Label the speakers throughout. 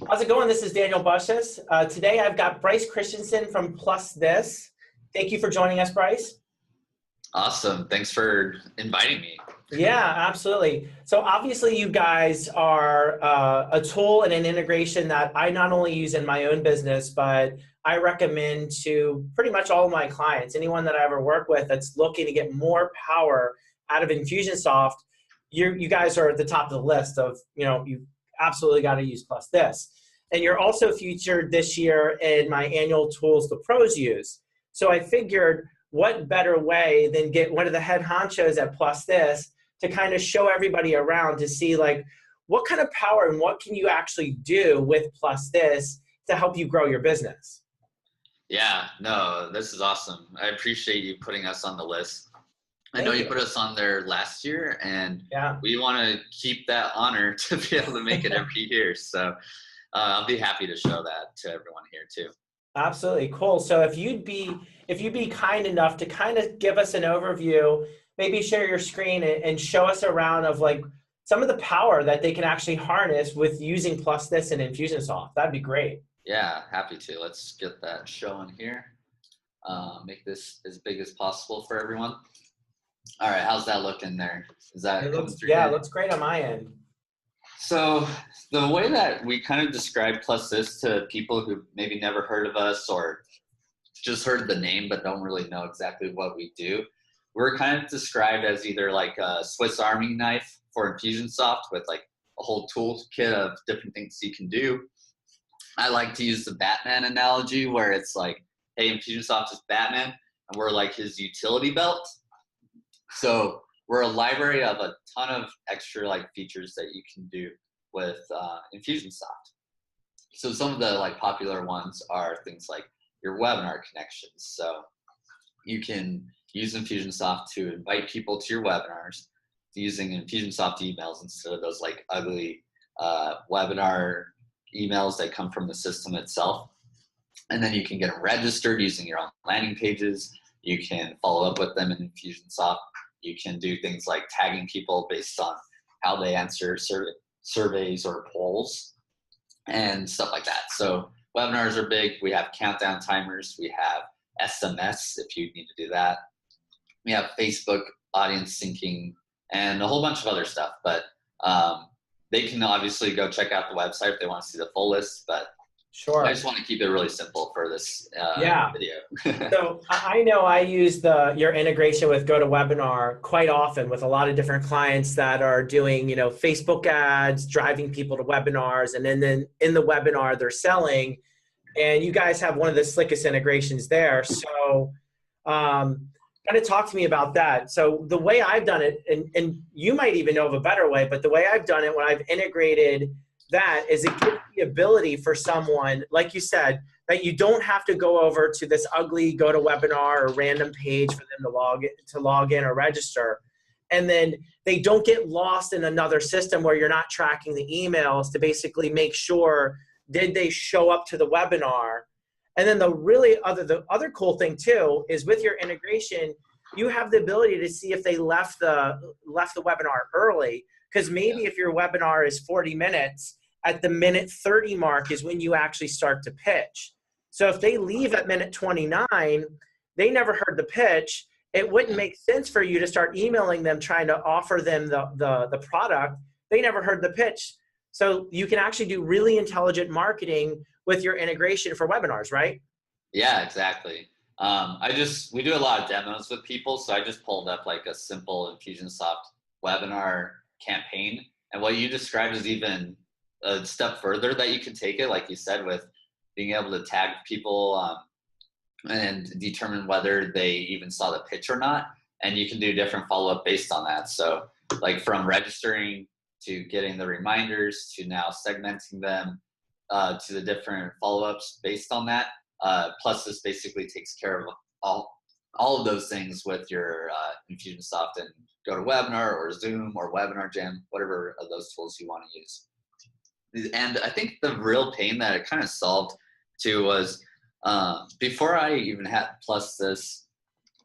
Speaker 1: How's it going? This is Daniel Bussius. Today I've got Bryce Christensen from PlusThis. Thank you for joining us, Bryce.
Speaker 2: Awesome. Thanks for inviting me.
Speaker 1: Yeah, absolutely. So obviously you guys are a tool and an integration that I not only use in my own business, but I recommend to pretty much all of my clients. Anyone that I ever work with that's looking to get more power out of Infusionsoft, you guys are at the top of the list of, you absolutely got to use PlusThis. And you're also featured this year in my annual tools the pros use. So I figured, what better way than get one of the head honchos at PlusThis to kind of show everybody around to see like what kind of power and what can you actually do with PlusThis to help you grow your business.
Speaker 2: Yeah, no, this is awesome. I appreciate you putting us on the list. I know you put us on there last year, and we want to keep that honor to be able to make it every year. So I'll be happy to show that to everyone here too.
Speaker 1: Absolutely. Cool. So if you'd be kind enough to kind of give us an overview, maybe share your screen and show us around of like some of the power that they can actually harness with using PlusThis and Infusionsoft. That'd be great.
Speaker 2: Yeah, happy to. Let's get that showing here. Make this as big as possible for everyone. All right, how's that looking there? Is that coming through?
Speaker 1: Yeah, it looks great on my end.
Speaker 2: So the way that we kind of describe PlusThis to people who maybe never heard of us or just heard the name but don't really know exactly what we do, we're kind of described as either like a Swiss Army knife for Infusionsoft with like a whole toolkit of different things you can do. I like to use the Batman analogy where it's like, hey, Infusionsoft is Batman and we're like his utility belt. So we're a library of a ton of extra like features that you can do with Infusionsoft. So some of the like popular ones are things like your webinar connections. So you can use Infusionsoft to invite people to your webinars using Infusionsoft emails instead of those like ugly webinar emails that come from the system itself. And then you can get them registered using your own landing pages. You can follow up with them in Infusionsoft. You can do things like tagging people based on how they answer surveys or polls and stuff like that. So webinars are big. We have countdown timers. We have SMS if you need to do that. We have Facebook audience syncing and a whole bunch of other stuff. But they can obviously go check out the website if they want to see the full list. But
Speaker 1: sure,
Speaker 2: I just want to keep it really simple for this video.
Speaker 1: So I know I use your integration with GoToWebinar quite often with a lot of different clients that are doing, Facebook ads, driving people to webinars, and then in the webinar they're selling. And you guys have one of the slickest integrations there. So kind of talk to me about that. So the way I've done it, and you might even know of a better way, but the way I've done it when I've integrated that is it gives the ability for someone, like you said, that you don't have to go over to this ugly GoToWebinar or random page for them to log in or register. And then they don't get lost in another system where you're not tracking the emails to basically make sure, did they show up to the webinar? And then the other cool thing too is with your integration, you have the ability to see if they left the webinar early. Because maybe if your webinar is 40 minutes, at the minute 30 mark is when you actually start to pitch. So if they leave at minute 29, they never heard the pitch. It wouldn't make sense for you to start emailing them trying to offer them the product. They never heard the pitch. So you can actually do really intelligent marketing with your integration for webinars, right?
Speaker 2: Yeah, exactly. We do a lot of demos with people. So I just pulled up like a simple Infusionsoft webinar campaign. And what you described is even a step further that you can take it, like you said, with being able to tag people and determine whether they even saw the pitch or not. And you can do different follow-up based on that. So like from registering to getting the reminders to now segmenting them to the different follow-ups based on that. PlusThis basically takes care of all of those things with your Infusionsoft and GoToWebinar or Zoom or Webinar Jam, whatever of those tools you want to use. And I think the real pain that it kind of solved too was before I even had PlusThis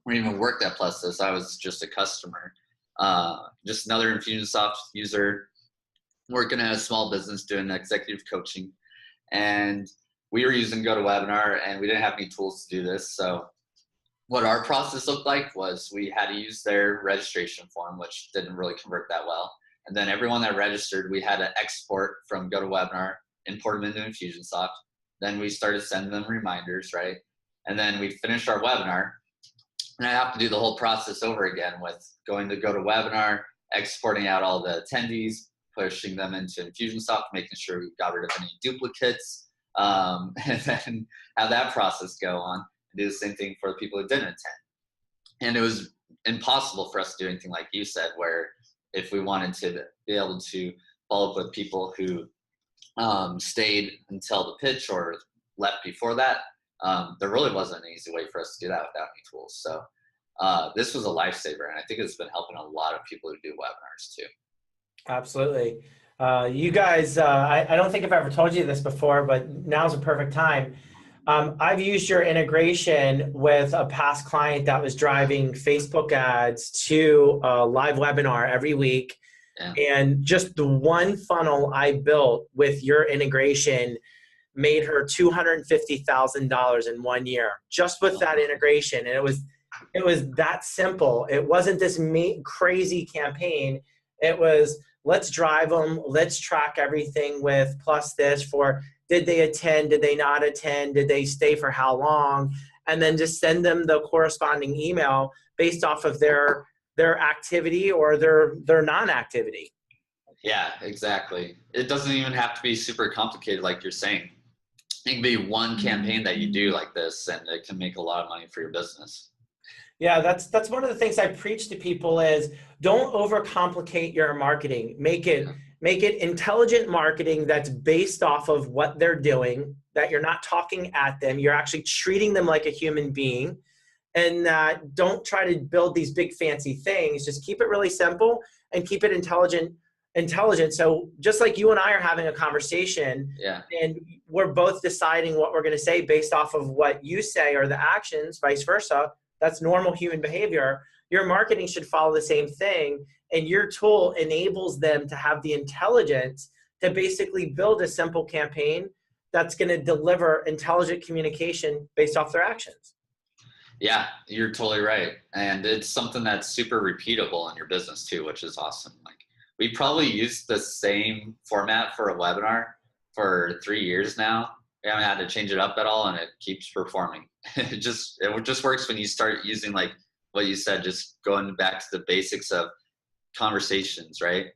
Speaker 2: or even worked at PlusThis, I was just a customer, just another Infusionsoft user working at a small business doing executive coaching. and we were using GoToWebinar, and we didn't have any tools to do this. So what our process looked like was we had to use their registration form, which didn't really convert that well. And then everyone that registered, we had to export from GoToWebinar, import them into Infusionsoft. Then we started sending them reminders, right? And then we finished our webinar. And I have to do the whole process over again with going to GoToWebinar, exporting out all the attendees, pushing them into Infusionsoft, making sure we got rid of any duplicates, and then have that process go on and do the same thing for the people who didn't attend. And it was impossible for us to do anything like you said, where if we wanted to be able to follow up with people who stayed until the pitch or left before that, there really wasn't an easy way for us to do that without any tools. So this was a lifesaver, and I think it's been helping a lot of people who do webinars too.
Speaker 1: Absolutely. You guys, I don't think I've ever told you this before, but now's a perfect time. I've used your integration with a past client that was driving Facebook ads to a live webinar every week. Yeah. And just the one funnel I built with your integration made her $250,000 in 1 year, just with that integration. And it was that simple. It wasn't this crazy campaign. It was, let's drive them. Let's track everything with PlusThis for, did they attend? Did they not attend? Did they stay for how long? And then just send them the corresponding email based off of their activity or their non-activity.
Speaker 2: Yeah, exactly. It doesn't even have to be super complicated like you're saying. It can be one campaign that you do like this, and it can make a lot of money for your business.
Speaker 1: Yeah, that's one of the things I preach to people is don't overcomplicate your marketing. Make it intelligent marketing that's based off of what they're doing, that you're not talking at them, you're actually treating them like a human being, and don't try to build these big fancy things. Just keep it really simple and keep it intelligent. So just like you and I are having a conversation, yeah, and we're both deciding what we're going to say based off of what you say or the actions, vice versa. That's normal human behavior. Your marketing should follow the same thing, and your tool enables them to have the intelligence to basically build a simple campaign that's going to deliver intelligent communication based off their actions.
Speaker 2: Yeah, you're totally right. And it's something that's super repeatable in your business too, which is awesome. Like, we probably used the same format for a webinar for 3 years now. We haven't had to change it up at all, and it keeps performing. It just works when you start using, like what you said, just going back to the basics of conversations, right?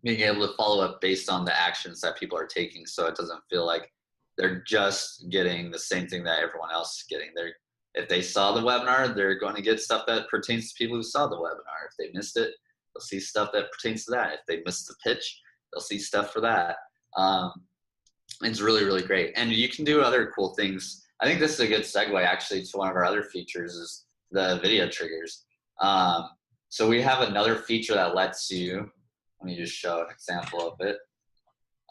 Speaker 2: Being able to follow up based on the actions that people are taking, so it doesn't feel like they're just getting the same thing that everyone else is getting. If they saw the webinar, they're going to get stuff that pertains to people who saw the webinar. If they missed it, they'll see stuff that pertains to that. If they missed the pitch, they'll see stuff for that. It's really, really great. And you can do other cool things. I think this is a good segue actually to one of our other features is the video triggers. So we have another feature that lets you, let me just show an example of it.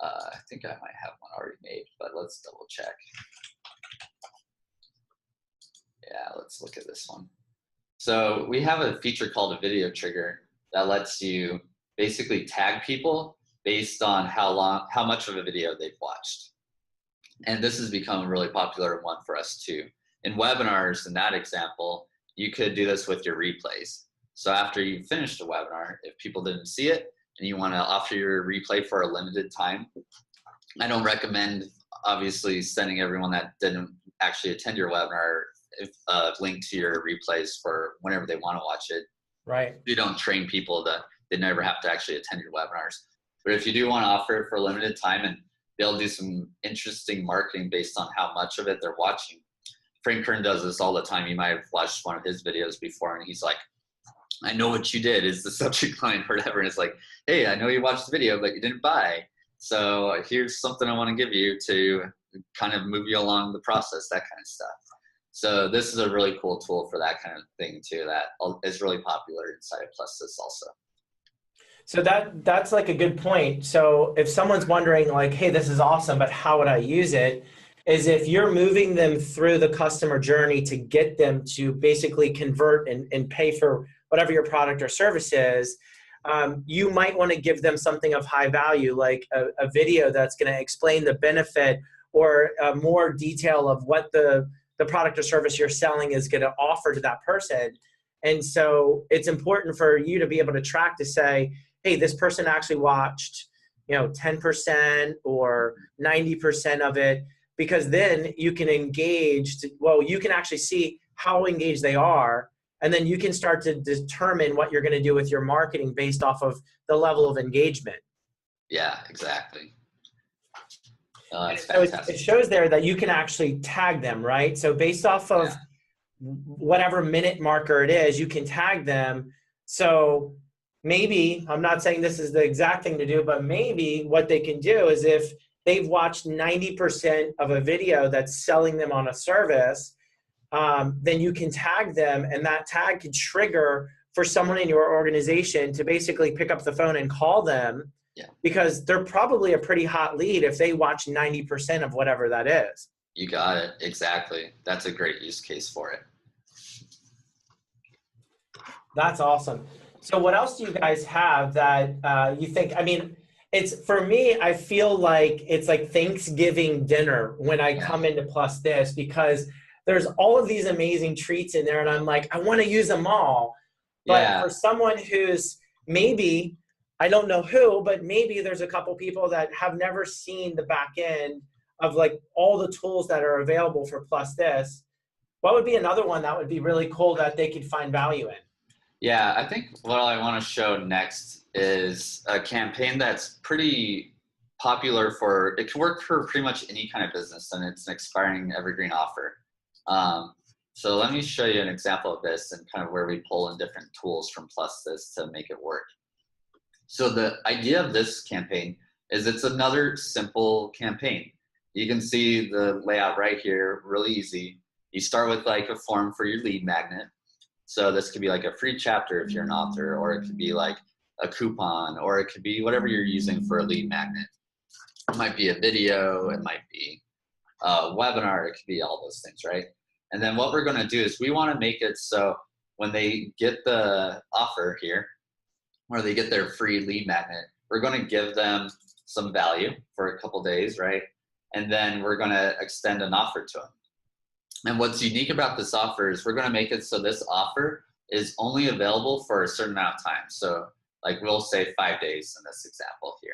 Speaker 2: I think I might have one already made, but let's double check. Yeah, let's look at this one. So we have a feature called a video trigger that lets you basically tag people based on how much of a video they've watched. And this has become a really popular one for us too. In webinars, in that example, you could do this with your replays. So after you finish the webinar, if people didn't see it and you want to offer your replay for a limited time, I don't recommend obviously sending everyone that didn't actually attend your webinar a link to your replays for whenever they want to watch it.
Speaker 1: Right.
Speaker 2: You don't train people that they never have to actually attend your webinars. But if you do want to offer it for a limited time and be able to do some interesting marketing based on how much of it they're watching. Frank Kern does this all the time. You might have watched one of his videos before, and he's like, I know what you did is the subject line or whatever. And it's like, hey, I know you watched the video, but you didn't buy. So here's something I want to give you to kind of move you along the process, that kind of stuff. So this is a really cool tool for that kind of thing too, that is really popular inside of PlusThis also.
Speaker 1: So that's like a good point. So if someone's wondering like, hey, this is awesome, but how would I use it? Is if you're moving them through the customer journey to get them to basically convert and pay for whatever your product or service is, you might want to give them something of high value, like a video that's going to explain the benefit or more detail of what the product or service you're selling is going to offer to that person. And so it's important for you to be able to track to say, hey, this person actually watched, 10% or 90% of it, because then you can engage. Well, you can actually see how engaged they are, and then you can start to determine what you're going to do with your marketing based off of the level of engagement.
Speaker 2: Yeah, exactly. That's
Speaker 1: So
Speaker 2: fantastic.
Speaker 1: it shows there that you can actually tag them, right? So based off of whatever minute marker it is, you can tag them. So maybe, I'm not saying this is the exact thing to do, but maybe what they can do is if they've watched 90% of a video that's selling them on a service, then you can tag them, and that tag could trigger for someone in your organization to basically pick up the phone and call them, because they're probably a pretty hot lead if they watch 90% of whatever that is.
Speaker 2: You got it. Exactly. That's a great use case for it.
Speaker 1: That's awesome. So what else do you guys have that you think, it's, for me, I feel like it's like Thanksgiving dinner when I come into PlusThis, because there's all of these amazing treats in there, and I'm like, I want to use them all. But for someone who's maybe, I don't know who, but maybe there's a couple people that have never seen the back end of like all the tools that are available for PlusThis, what would be another one that would be really cool that they could find value in?
Speaker 2: Yeah, I think what I want to show next is a campaign that's pretty popular for, it can work for pretty much any kind of business, and it's an expiring evergreen offer. So let me show you an example of this and kind of where we pull in different tools from PlusThis to make it work. So the idea of this campaign is it's another simple campaign. You can see the layout right here, really easy. You start with like a form for your lead magnet. So this could be like a free chapter if you're an author, or it could be like a coupon, or it could be whatever you're using for a lead magnet. It might be a video, it might be a webinar, it could be all those things, right? And then what we're gonna do is we wanna make it so when they get the offer here, or they get their free lead magnet, we're gonna give them some value for a couple days, right? And then we're gonna extend an offer to them. And what's unique about this offer is we're gonna make it so this offer is only available for a certain amount of time. So like we'll say 5 days in this example here.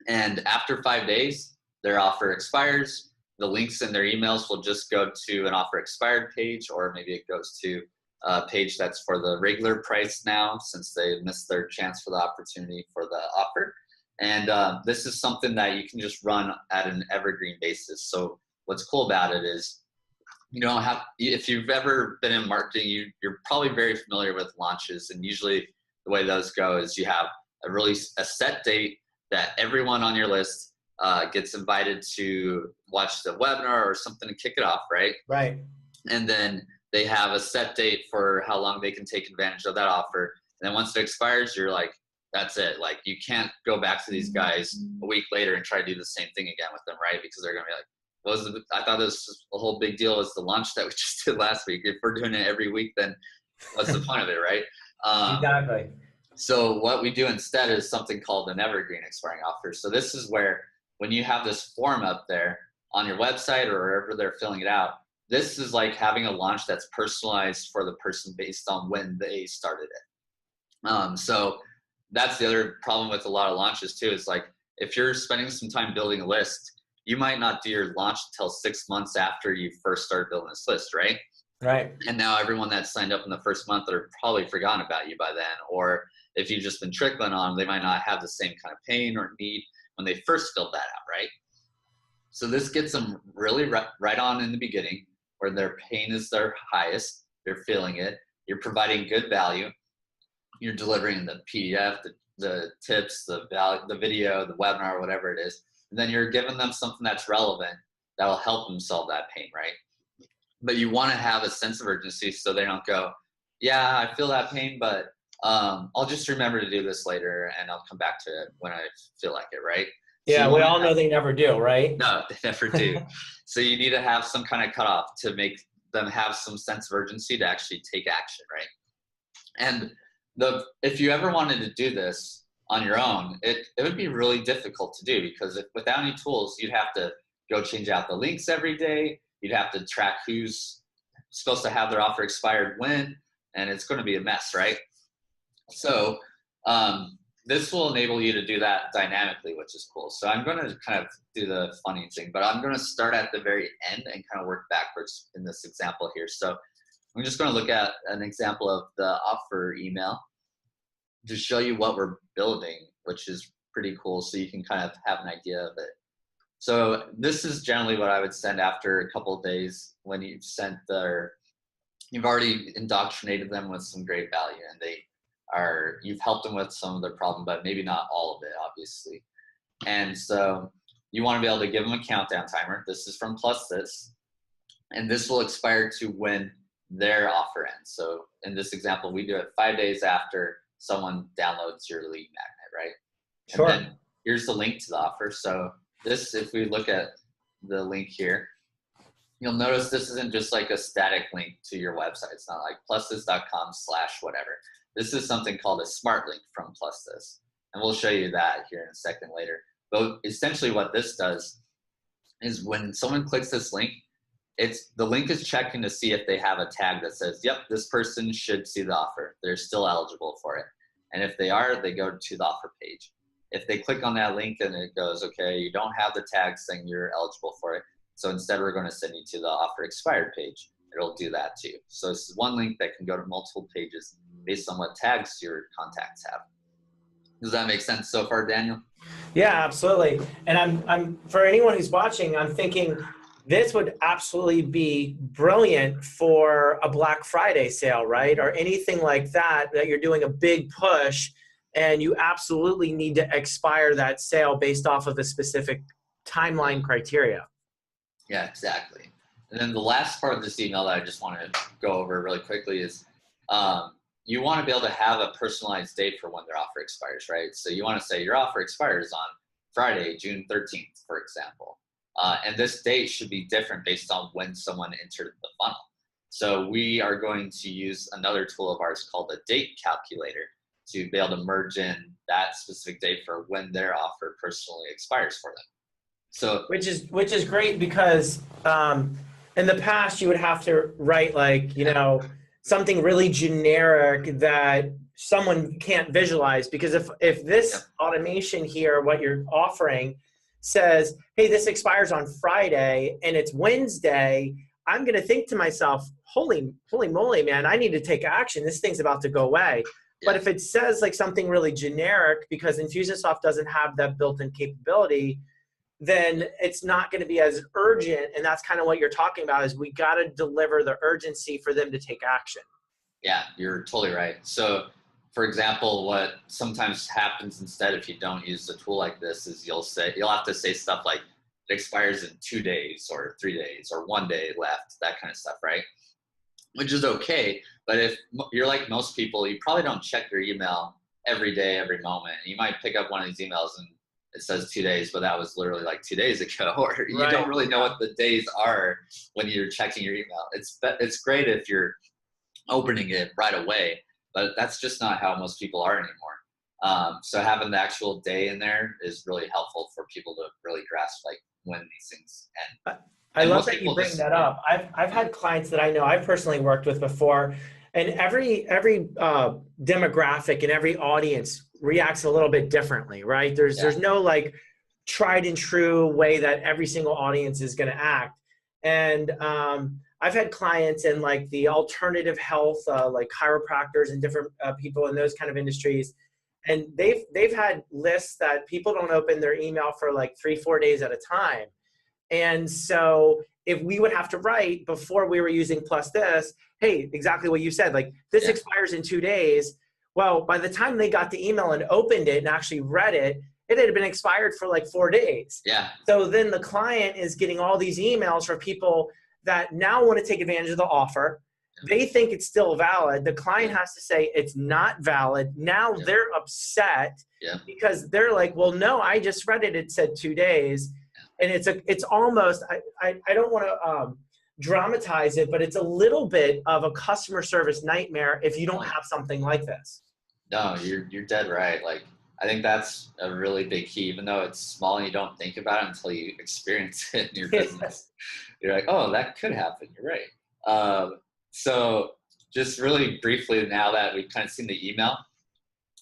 Speaker 2: And after 5 days, their offer expires. The links in their emails will just go to an offer expired page, or maybe it goes to a page that's for the regular price now, since they missed their chance for the opportunity for the offer. And this is something that you can just run at an evergreen basis. So what's cool about it is you don't have, if you've ever been in marketing, you're probably very familiar with launches. And usually the way those go is you have a set date that everyone on your list gets invited to watch the webinar or something to kick it off, right?
Speaker 1: Right.
Speaker 2: And then they have a set date for how long they can take advantage of that offer. And then once it expires, you're like, that's it. Like you can't go back to these guys a week later and try to do the same thing again with them, right? Because they're gonna be like, I thought this was a whole big deal was the launch that we just did last week. If we're doing it every week, then what's the point of it, right?
Speaker 1: Exactly.
Speaker 2: So what we do instead is something called an evergreen expiring offer. So this is where when you have this form up there on your website or wherever they're filling it out, this is like having a launch that's personalized for the person based on when they started it. So that's the other problem with a lot of launches too, is like if you're spending some time building a list, you might not do your launch until 6 months after you first started building this list, right?
Speaker 1: Right.
Speaker 2: And now everyone that signed up in the first month are probably forgotten about you by then. Or if you've just been trickling on them, they might not have the same kind of pain or need when they first filled that out, right? So this gets them really right on in the beginning where their pain is their highest, they're feeling it, you're providing good value, you're delivering the PDF, the tips, the video, the webinar, whatever it is, and then you're giving them something that's relevant that will help them solve that pain, right? But you want to have a sense of urgency so they don't go, yeah, I feel that pain, but I'll just remember to do this later and I'll come back to it when I feel like it, right?
Speaker 1: Yeah, we all know they never do, right?
Speaker 2: No, they never do. So you need to have some kind of cutoff to make them have some sense of urgency to actually take action, right? And if you ever wanted to do this on your own, it would be really difficult to do because without any tools, you'd have to go change out the links every day. You'd have to track who's supposed to have their offer expired when, and it's going to be a mess, right? So this will enable you to do that dynamically, which is cool. So I'm going to kind of do the funny thing, but I'm going to start at the very end and kind of work backwards in this example here. So I'm just going to look at an example of the offer email to show you what we're building, which is pretty cool. So you can kind of have an idea of it. So this is generally what I would send after a couple of days when you've you've already indoctrinated them with some great value, and you've helped them with some of their problem, but maybe not all of it, obviously. And so you want to be able to give them a countdown timer. This is from PlusThis, and this will expire to when their offer ends. So in this example, we do it 5 days after someone downloads your lead magnet, right?
Speaker 1: Sure.
Speaker 2: And then here's the link to the offer. So this, if we look at the link here, you'll notice this isn't just like a static link to your website. It's not like plusthis.com/whatever. This is something called a smart link from PlusThis. And we'll show you that here in a second later. But essentially what this does is when someone clicks this link, the link is checking to see if they have a tag that says, yep, this person should see the offer. They're still eligible for it. And if they are, they go to the offer page. If they click on that link and it goes, okay, you don't have the tag saying you're eligible for it, so instead we're going to send you to the offer expired page. It'll do that too. So this is one link that can go to multiple pages based on what tags your contacts have. Does that make sense so far, Daniel?
Speaker 1: Yeah, absolutely. And I'm for anyone who's watching, I'm thinking this would absolutely be brilliant for a Black Friday sale, right? Or anything like that you're doing a big push and you absolutely need to expire that sale based off of a specific timeline criteria.
Speaker 2: Yeah, exactly. And then the last part of this email that I just want to go over really quickly is you want to be able to have a personalized date for when their offer expires, right? So you want to say your offer expires on Friday, June 13th, for example. And this date should be different based on when someone entered the funnel. So we are going to use another tool of ours called a date calculator to be able to merge in that specific date for when their offer personally expires for them. So
Speaker 1: which is great because in the past you would have to write like, something really generic that someone can't visualize, because if this automation here, what you're offering says, hey, this expires on Friday and it's Wednesday, I'm going to think to myself, holy moly, man, I need to take action. This thing's about to go away. Yeah. But if it says like something really generic, because Infusionsoft doesn't have that built-in capability, then it's not going to be as urgent. And that's kind of what you're talking about, is we got to deliver the urgency for them to take action. Yeah,
Speaker 2: you're totally right. So for example, what sometimes happens instead, if you don't use a tool like this, is you'll have to say stuff like it expires in 2 days or 3 days or 1 day left, that kind of stuff, right? Which is okay. But if you're like most people, you probably don't check your email every day, every moment. You might pick up one of these emails and it says 2 days, but that was literally like 2 days ago, or you don't really know what the days are when you're checking your email. It's great if you're opening it right away, but that's just not how most people are anymore. So having the actual day in there is really helpful for people to really grasp like when these things end.
Speaker 1: I love that you bring that up. I've had clients that I know I've personally worked with before, and every demographic and every audience reacts a little bit differently, right? There's no like tried and true way that every single audience is going to act. And I've had clients in like the alternative health, like chiropractors and different people in those kind of industries. And they've had lists that people don't open their email for like 3-4 days at a time. And so if we would have to write before we were using PlusThis, hey, exactly what you said, like this expires in 2 days. Well, by the time they got the email and opened it and actually read it, it had been expired for like 4 days.
Speaker 2: Yeah.
Speaker 1: So then the client is getting all these emails from people that now want to take advantage of the offer. They think it's still valid. The client has to say it's not valid. Now they're upset because they're like, well, no, I just read it. It said 2 days. And it's almost, I don't want to dramatize it, but it's a little bit of a customer service nightmare if you don't have something like this.
Speaker 2: No, you're dead right. Like I think that's a really big key, even though it's small and you don't think about it until you experience it in your business. You're like, oh, that could happen. You're right. So just really briefly, now that we've kind of seen the email,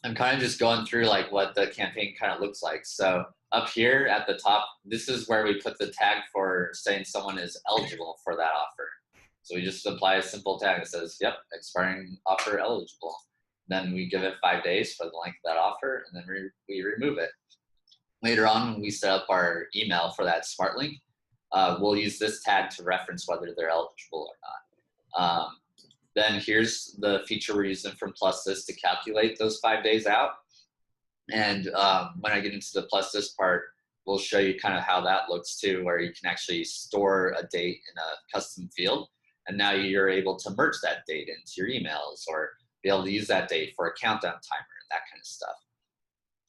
Speaker 2: I'm kind of just going through like what the campaign kind of looks like. So up here at the top, this is where we put the tag for saying someone is eligible for that offer. So we just apply a simple tag that says, yep, expiring offer eligible. Then we give it 5 days for the length of that offer, and then we remove it. Later on, when we set up our email for that smart link, we'll use this tag to reference whether they're eligible or not. Then here's the feature we're using from PlusThis to calculate those 5 days out. And when I get into the PlusThis part, we'll show you kind of how that looks too, where you can actually store a date in a custom field. And now you're able to merge that date into your emails or be able to use that date for a countdown timer and that kind of stuff.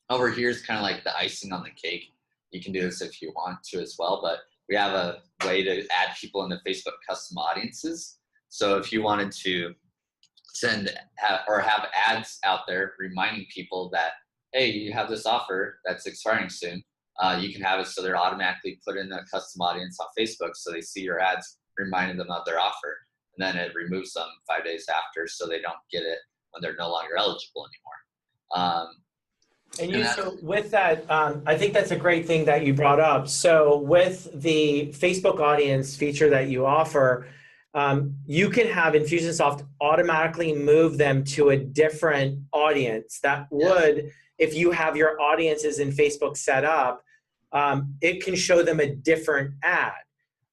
Speaker 2: Over here is kind of like the icing on the cake. You can do this if you want to as well, but we have a way to add people into Facebook custom audiences. So if you wanted to send or have ads out there reminding people that, hey, you have this offer that's expiring soon, you can have it so they're automatically put in a custom audience on Facebook so they see your ads reminding them of their offer. And then it removes them 5 days after so they don't get it when they're no longer eligible anymore.
Speaker 1: So with that, I think that's a great thing that you brought up. So with the Facebook audience feature that you offer, you can have Infusionsoft automatically move them to a different audience that would, if you have your audiences in Facebook set up, it can show them a different ad.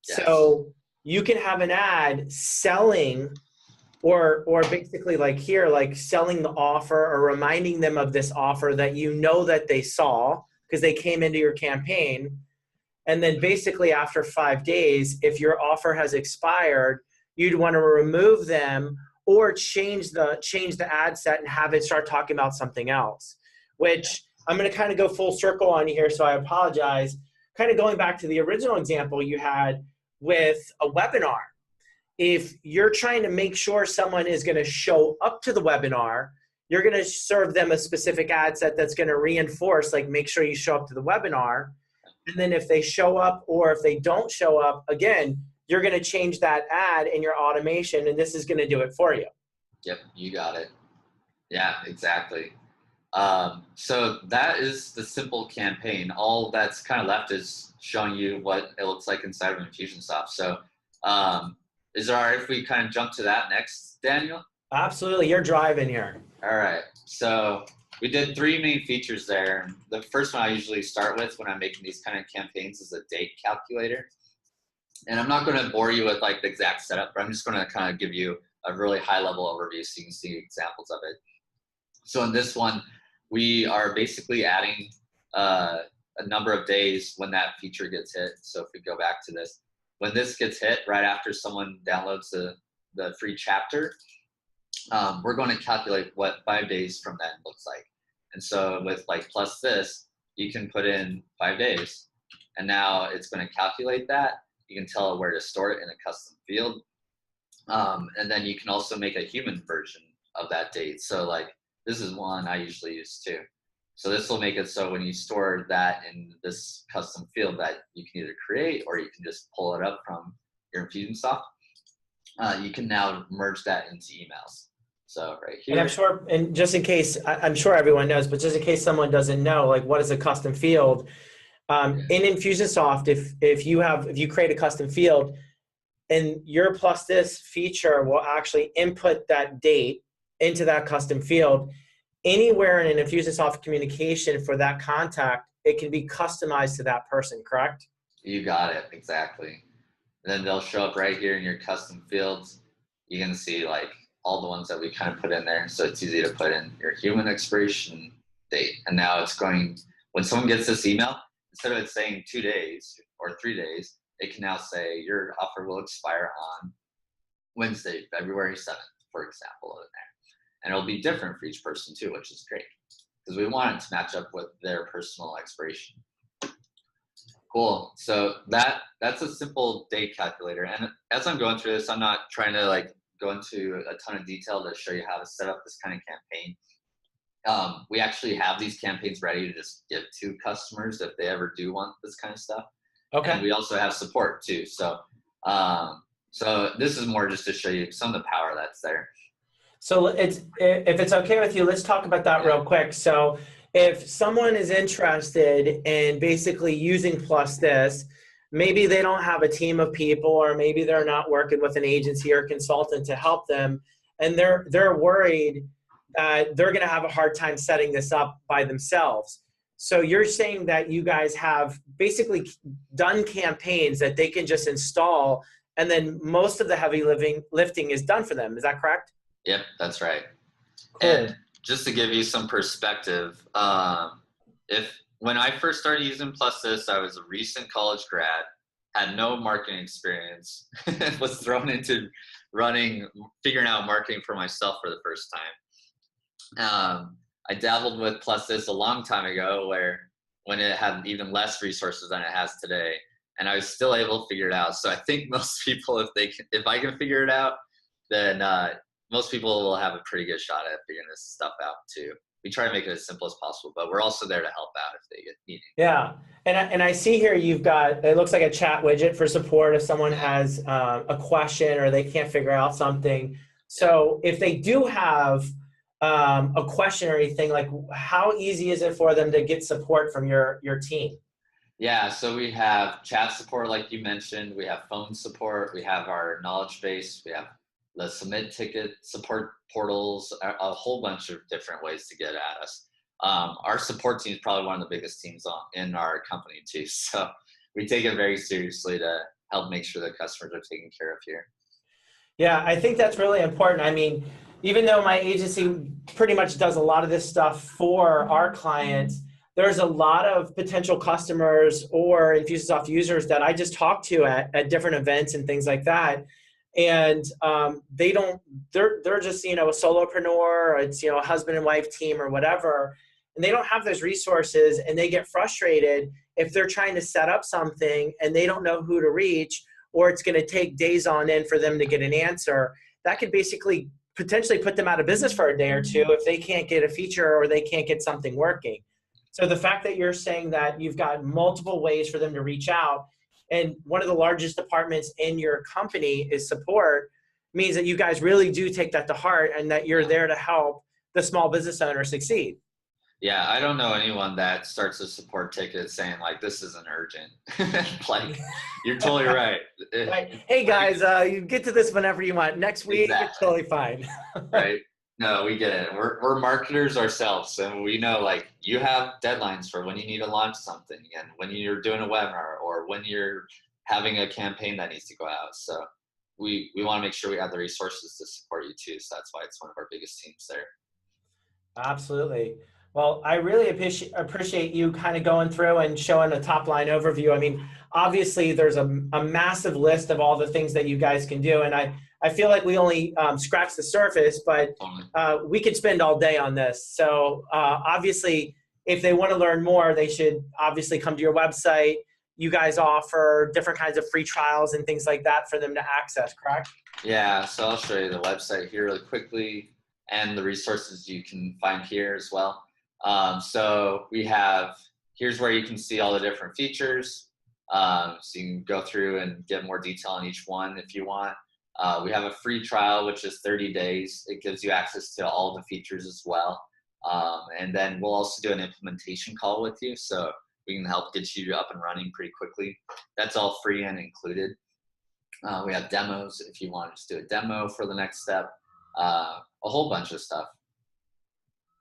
Speaker 1: Yes. So you can have an ad selling or basically like here, like selling the offer or reminding them of this offer that you know that they saw because they came into your campaign. And then basically after 5 days, if your offer has expired, you'd want to remove them or change the ad set and have it start talking about something else, which I'm going to kind of go full circle on here. So I apologize. Kind of going back to the original example you had with a webinar. If you're trying to make sure someone is going to show up to the webinar, you're going to serve them a specific ad set that's going to reinforce, like, make sure you show up to the webinar. And then if they show up or if they don't show up, again, you're going to change that ad in your automation, and this is going to do it for you.
Speaker 2: Yep, you got it. Yeah, exactly. So that is the simple campaign. All that's kind of left is showing you what it looks like inside of Infusionsoft. So is it all right if we kind of jump to that next, Daniel?
Speaker 1: Absolutely. You're driving here.
Speaker 2: All right. So we did 3 main features there. The first one I usually start with when I'm making these kind of campaigns is a date calculator. And I'm not going to bore you with like the exact setup, but I'm just going to kind of give you a really high level overview so you can see examples of it. So in this one, we are basically adding a number of days when that feature gets hit. So if we go back to this, when this gets hit right after someone downloads the free chapter, we're going to calculate what 5 days from then looks like. And so with like PlusThis, you can put in 5 days, and now it's going to calculate that. You can tell it where to store it in a custom field. And then you can also make a human version of that date. So like this is one I usually use too. So this will make it so when you store that in this custom field that you can either create or you can just pull it up from your Infusionsoft, you can now merge that into emails. So right here.
Speaker 1: And I'm sure, and just in case, I'm sure everyone knows, but just in case someone doesn't know, like what is a custom field? In Infusionsoft, if you create a custom field, and your PlusThis feature will actually input that date into that custom field. Anywhere in an Infusionsoft communication for that contact, it can be customized to that person, correct?
Speaker 2: You got it, exactly. And then they'll show up right here in your custom fields. You can see like all the ones that we kind of put in there. So it's easy to put in your human expiration date. And now it's going, when someone gets this email, instead of it saying 2 days or 3 days, it can now say your offer will expire on Wednesday, February 7th, for example, in there. And it'll be different for each person too, which is great because we want it to match up with their personal expiration. Cool. So that's a simple date calculator. And as I'm going through this, I'm not trying to like go into a ton of detail to show you how to set up this kind of campaign. We actually have these campaigns ready to just give to customers if they ever do want this kind of stuff.
Speaker 1: Okay.
Speaker 2: And we also have support too. So, so this is more just to show you some of the power that's there.
Speaker 1: So if it's okay with you, let's talk about that real quick. So if someone is interested in basically using PlusThis, maybe they don't have a team of people, or maybe they're not working with an agency or consultant to help them, and they're worried that they're going to have a hard time setting this up by themselves. So you're saying that you guys have basically done campaigns that they can just install, and then most of the heavy lifting is done for them. Is that correct?
Speaker 2: Yep, that's right.
Speaker 1: Cool.
Speaker 2: And just to give you some perspective, when I first started using PlusThis, I was a recent college grad, had no marketing experience, was thrown into figuring out marketing for myself for the first time. I dabbled with PlusThis a long time ago, when it had even less resources than it has today, and I was still able to figure it out. So I think most people, if I can figure it out, then most people will have a pretty good shot at figuring this stuff out too. We try to make it as simple as possible, but we're also there to help out if they get needed.
Speaker 1: Yeah, and I see here you've got, it looks like a chat widget for support if someone has a question or they can't figure out something. So if they do have a question or anything, like how easy is it for them to get support from your team?
Speaker 2: Yeah, so we have chat support like you mentioned, we have phone support, we have our knowledge base, we have the submit ticket support portals, a whole bunch of different ways to get at us. Our support team is probably one of the biggest teams in our company too. So we take it very seriously to help make sure that customers are taken care of here.
Speaker 1: Yeah, I think that's really important. I mean, even though my agency pretty much does a lot of this stuff for our clients, there's a lot of potential customers or Infusionsoft users that I just talk to at different events and things like that. And they're just, a solopreneur, it's, a husband and wife team or whatever, and they don't have those resources, and they get frustrated if they're trying to set up something and they don't know who to reach, or it's going to take days on end for them to get an answer. That could basically potentially put them out of business for a day or two if they can't get a feature or they can't get something working. So the fact that you're saying that you've got multiple ways for them to reach out, and one of the largest departments in your company is support, means that you guys really do take that to heart and that you're there to help the small business owner succeed.
Speaker 2: Yeah, I don't know anyone that starts a support ticket saying like, this isn't urgent. Like, you're totally right.
Speaker 1: Right. Hey guys, you get to this whenever you want. Next week, exactly. It's totally fine.
Speaker 2: Right. No, we get it. We're marketers ourselves, and we know like you have deadlines for when you need to launch something, and when you're doing a webinar, or when you're having a campaign that needs to go out. So we want to make sure we have the resources to support you too. So that's why it's one of our biggest teams there.
Speaker 1: Absolutely. Well, I really appreciate you kind of going through and showing a top line overview. I mean, obviously there's a massive list of all the things that you guys can do. And I feel like we only scratched the surface, but we could spend all day on this. So obviously, if they want to learn more, they should obviously come to your website. You guys offer different kinds of free trials and things like that for them to access, correct?
Speaker 2: Yeah, so I'll show you the website here really quickly and the resources you can find here as well. So here's where you can see all the different features. So you can go through and get more detail on each one if you want. We have a free trial, which is 30 days. It gives you access to all the features as well. And then we'll also do an implementation call with you, so we can help get you up and running pretty quickly. That's all free and included. We have demos if you want to just do a demo for the next step. A whole bunch of stuff.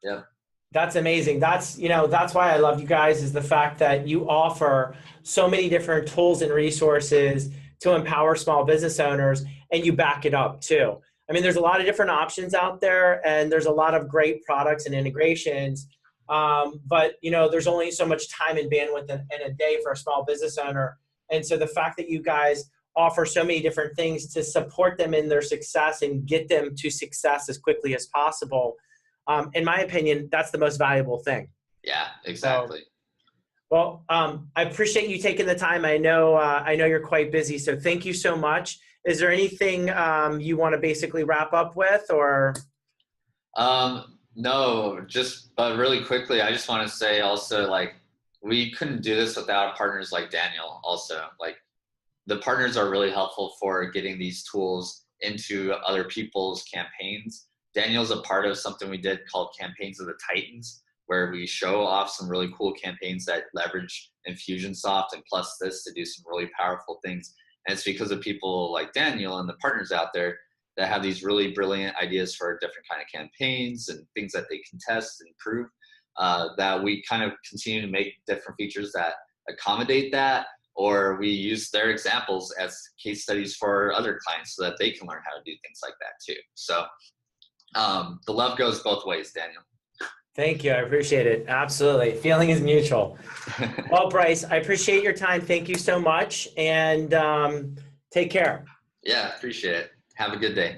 Speaker 2: Yep.
Speaker 1: That's amazing. That's why I love you guys, is the fact that you offer so many different tools and resources to empower small business owners, and you back it up too. I mean, there's a lot of different options out there, and there's a lot of great products and integrations. But there's only so much time and bandwidth in a day for a small business owner. And so the fact that you guys offer so many different things to support them in their success and get them to success as quickly as possible, in my opinion, that's the most valuable thing.
Speaker 2: Yeah, exactly.
Speaker 1: So, well, I appreciate you taking the time. I know you're quite busy, so thank you so much. Is there anything you want to basically wrap up with, or?
Speaker 2: No, but really quickly, I just want to say also, like, we couldn't do this without partners like Daniel also. Like, the partners are really helpful for getting these tools into other people's campaigns. Daniel's a part of something we did called Campaigns of the Titans, where we show off some really cool campaigns that leverage Infusionsoft and PlusThis to do some really powerful things. And it's because of people like Daniel and the partners out there that have these really brilliant ideas for different kind of campaigns and things that they can test and prove, that we kind of continue to make different features that accommodate that, or we use their examples as case studies for other clients so that they can learn how to do things like that too. So the love goes both ways, Daniel.
Speaker 1: Thank you. I appreciate it. Absolutely. Feeling is mutual. Well, Bryce, I appreciate your time. Thank you so much. And take care.
Speaker 2: Yeah, appreciate it. Have a good day.